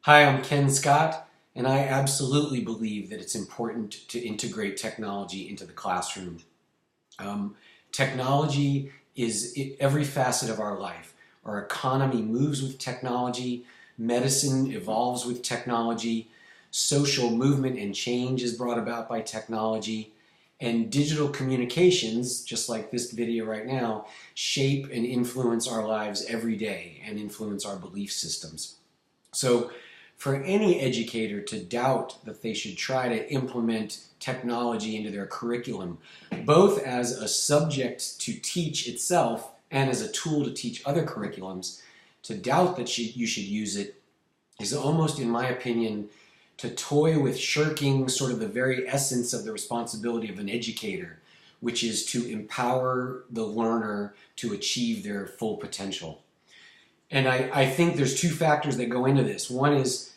Hi, I'm Ken Scott, and I absolutely believe that it's important to integrate technology into the classroom. Um, Technology is every facet of our life. Our economy moves with technology, medicine evolves with technology, social movement and change is brought about by technology, and digital communications, just like this video right now, shape and influence our lives every day and influence our belief systems. So for any educator to doubt that they should try to implement technology into their curriculum, both as a subject to teach itself and as a tool to teach other curriculums, to doubt that you should use it is almost, in my opinion, to toy with shirking sort of the very essence of the responsibility of an educator, which is to empower the learner to achieve their full potential. And I think there's two factors that go into this. One is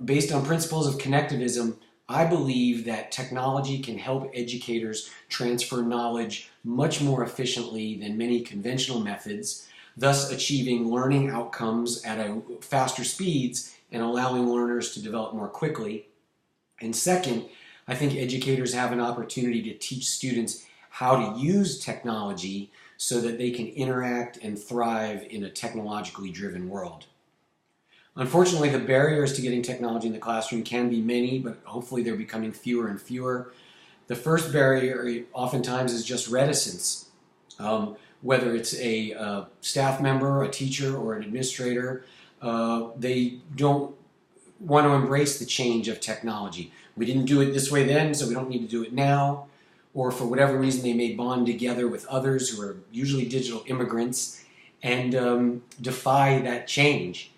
based on principles of connectivism. I believe that technology can help educators transfer knowledge much more efficiently than many conventional methods, thus achieving learning outcomes at a faster speeds and allowing learners to develop more quickly. And second, I think educators have an opportunity to teach students how to use technology so that they can interact and thrive in a technologically driven world. Unfortunately, the barriers to getting technology in the classroom can be many, but hopefully they're becoming fewer and fewer. The first barrier oftentimes is just reticence. Whether it's a staff member, a teacher, or an administrator, they don't want to embrace the change of technology. We didn't do it this way then, so we don't need to do it now. Or for whatever reason, they may bond together with others who are usually digital immigrants and defy that change.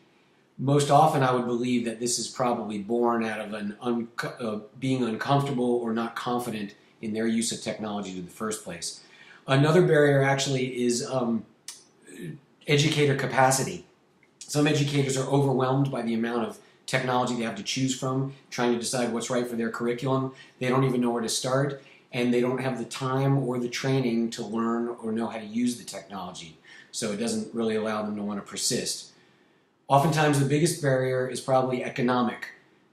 Most often, I would believe that this is probably born out of being uncomfortable or not confident in their use of technology in the first place. Another barrier actually is educator capacity. Some educators are overwhelmed by the amount of technology they have to choose from, trying to decide what's right for their curriculum. They don't even know where to start, and they don't have the time or the training to learn or know how to use the technology. So it doesn't really allow them to want to persist. Oftentimes the biggest barrier is probably economic.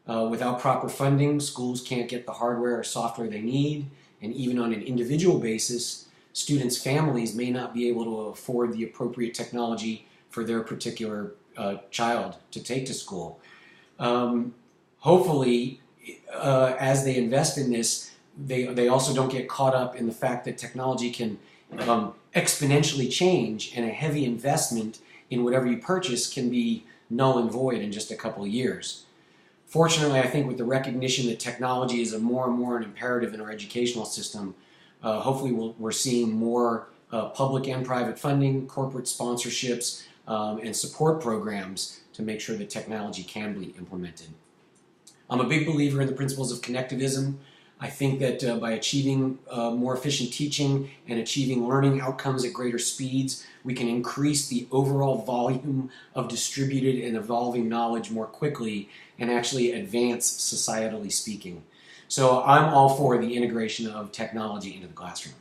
Without proper funding, schools can't get the hardware or software they need, and even on an individual basis, students' families may not be able to afford the appropriate technology for their particular child to take to school. Hopefully, as they invest in this, they also don't get caught up in the fact that technology can exponentially change, and a heavy investment in whatever you purchase can be null and void in just a couple of years. Fortunately, I think with the recognition that technology is more and more an imperative in our educational system, hopefully we're seeing more public and private funding, corporate sponsorships, and support programs to make sure that technology can be implemented. I'm a big believer in the principles of connectivism. I think that by achieving more efficient teaching and achieving learning outcomes at greater speeds, we can increase the overall volume of distributed and evolving knowledge more quickly and actually advance societally speaking. So I'm all for the integration of technology into the classroom.